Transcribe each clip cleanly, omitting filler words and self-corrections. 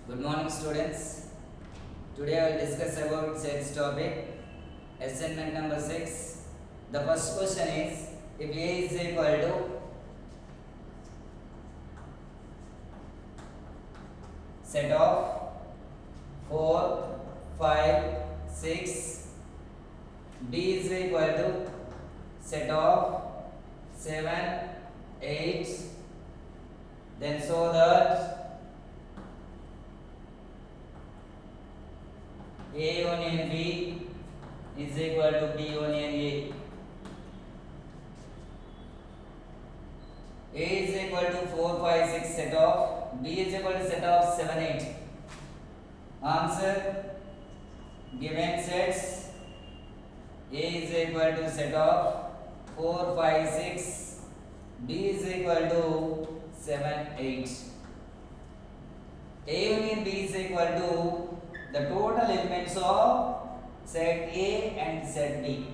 Good morning, students. Today I will discuss about sets topic. Assignment number 6. The first question is, if A is equal to set of 4, 5, 6, B is equal to set of 7, 8, then so that A union B is equal to B union A. A is equal to 4, 5, 6 set of, B is equal to set of 7, 8. Answer, given sets, A is equal to set of 4, 5, 6, B is equal to 7, 8. A union B is equal to the total elements of set A and set B.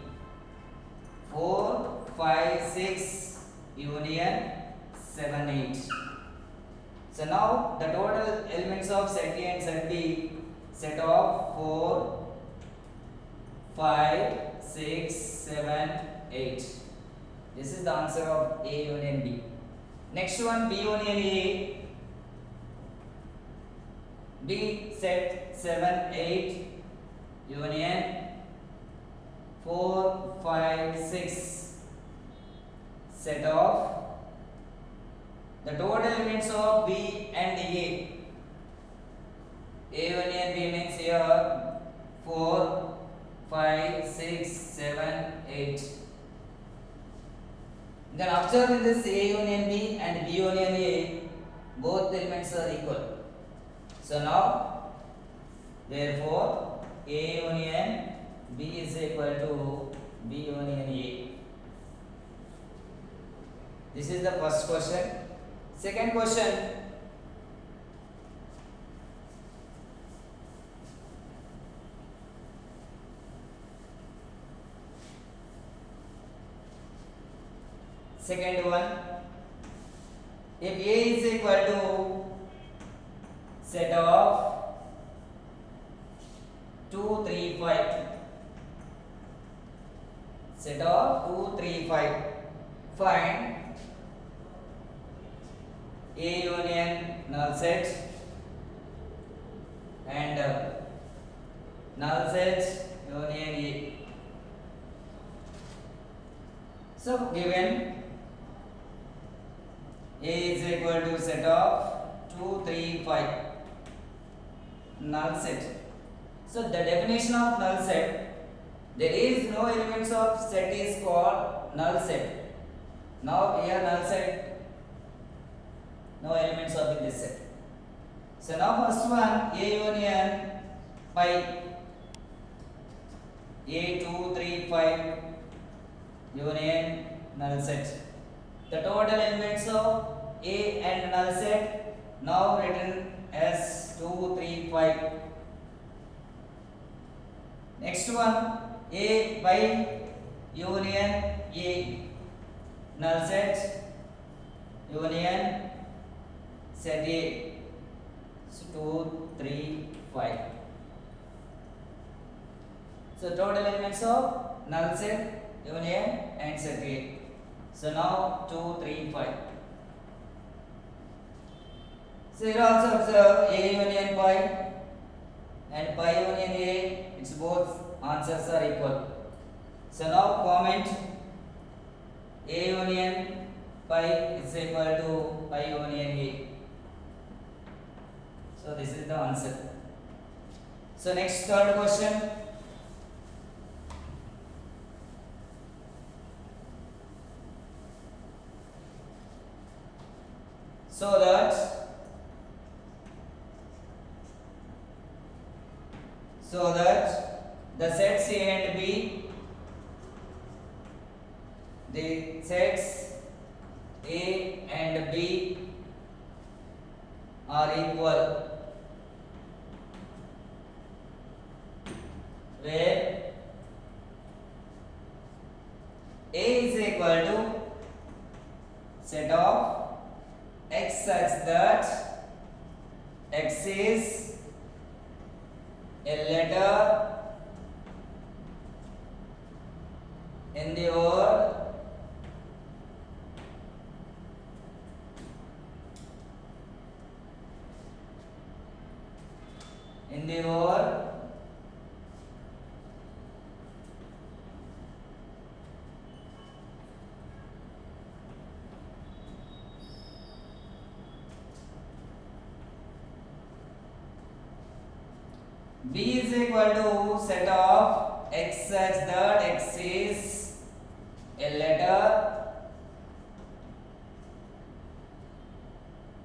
4, 5, 6 union 7, 8. So now the total elements of set A and set B, set of 4, 5, 6, 7, 8. This is the answer of A union B. Next one, B union A. B set 7, 8 union 4, 5, 6 set of the total elements of B and A. A union B means here 4, 5, 6, 7, 8. Then observe in this A union B and B union A, both elements are equal. So now, therefore, A union B is equal to B union A. This is the first question. Second question. Second one. If A is equal to set of 2, 3, 5. Set of 2, 3, 5. Find A union null set and null set union A. So given A is equal to set of 2, 3, 5. Null set. So the definition of null set, there is no elements of set is called null set. Now here null set, no elements of in this set. So now first one, A union pi, A 2, 3, 5 union null set. The total elements of A and null set now written as 2, 3, 5. Next one, A by union A, null set union set A. So 2, 3, 5. So total elements of null set union and set A. So now 2, 3, 5. So here also observe A union pi and pi union A, its both answers are equal. So now comment A union pi is equal to pi union A. So this is the answer. So next third question. So that the sets A and B, the sets A and B are equal, where A is equal to set of x such that X is a letter in the word B is equal to set of X such that X is a letter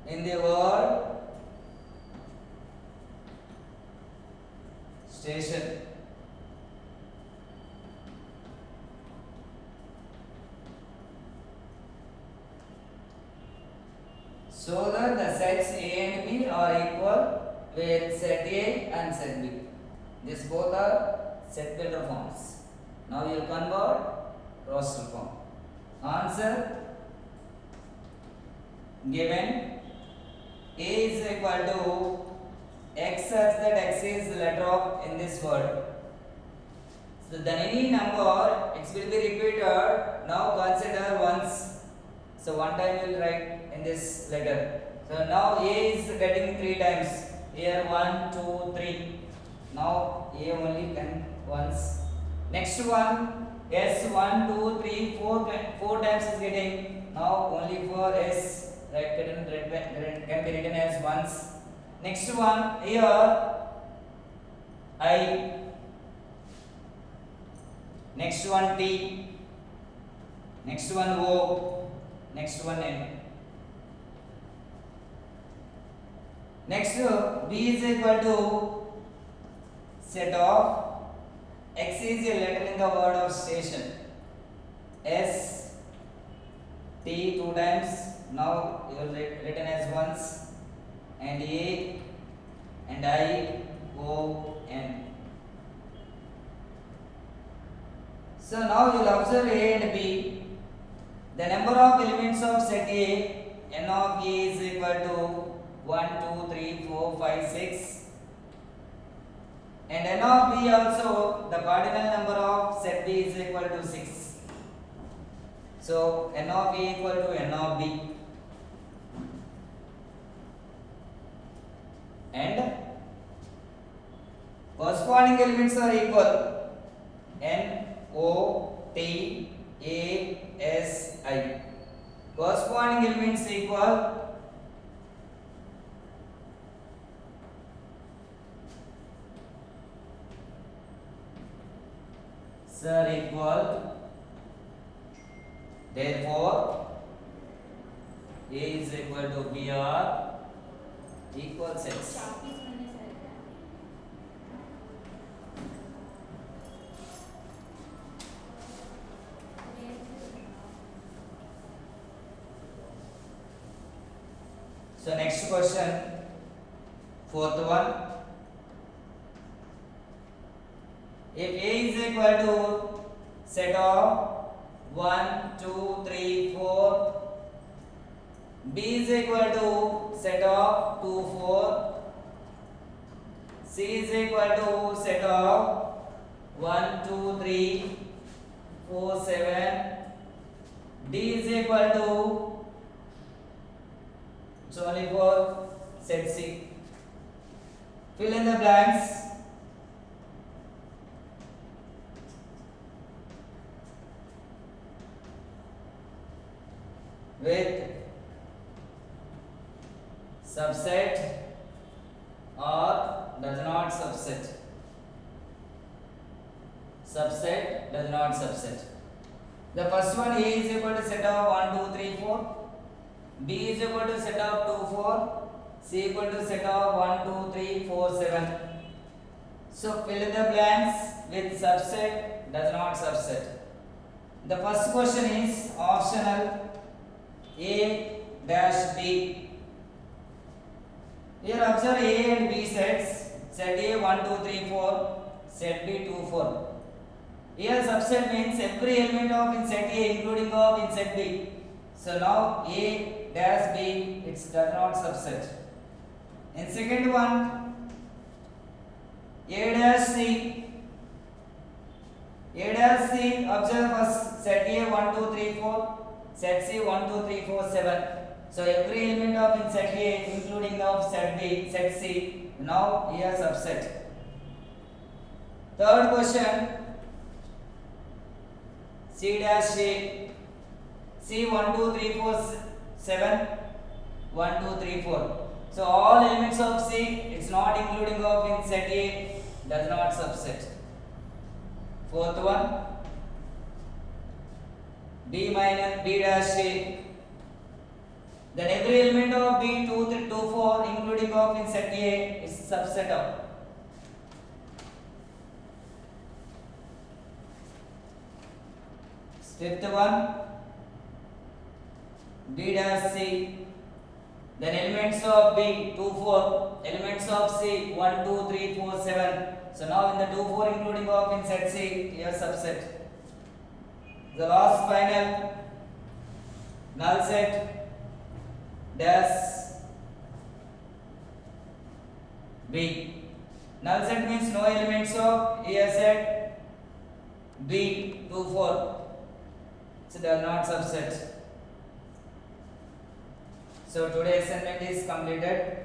in the word station. So that the sets A and B are equal with set A and set B. These both are set builder forms. Now you will convert roster form. Answer given A is equal to X such that X is the letter of in this word. So then any number it will be repeated. Now consider once. So one time you will write in this letter. So now A is getting 3 times. Here 1, 2, 3. Now A only can once. Next one S 1, 2, 3, 4 times is getting. Now only for S can be written as once. Next one here I. Next one T. Next one O. Next one N. Next B is equal to set of X is a letter in the word of station. S T 2 times. Now you will written as once. And A and I O N. So now you will observe A and B. The number of elements of set A, n of A is equal to 1, 2, 3, 4, 5, 6. And n of B also, the cardinal number of set B is equal to 6. So n of A equal to n of B. And corresponding elements are equal. N, O, T, A, S, I. Corresponding elements equal. Are equal. Therefore, A is equal to B are equal sets. So next question, fourth one. If A is equal to set of 1, 2, 3, 4, B is equal to set of 2, 4, C is equal to set of 1, 2, 3, 4, 7, D is equal to, it's only for set C. Fill in the blanks. With subset or does not subset. Subset does not subset. The first one, A is equal to set of 1, 2, 3, 4. B is equal to set of 2, 4. C equal to set of 1, 2, 3, 4, 7. So fill in the blanks with subset does not subset. The first question is optional. A dash B. Here observe A and B sets. Set A 1, 2, 3, 4. Set B 2, 4. Here subset means every element of in set A including of in set B. So now A dash B it does not subset. In second one, A dash C. A dash C, observe first set A 1, 2, 3, 4, set C 1, 2, 3, 4, 7. So every element of in set A including of set B, set C, now here subset. Third question, C dash A, C 1, 2, 3, 4, 7, 1, 2, 3, 4. So all elements of C, it's not including of in set A, does not subset. Fourth one, B minus B dash A. Then every element of B 2, 3, 2, 4 including of in set A is subset of. Fifth one, B dash C. Then elements of B 2, 4, elements of C 1, 2, 3, 4, 7. So now in the 2, 4 including of in set C, here subset. The last final null set dash B. Null set means no elements of here set B 2, 4. So they are not subset. So today's assignment is completed.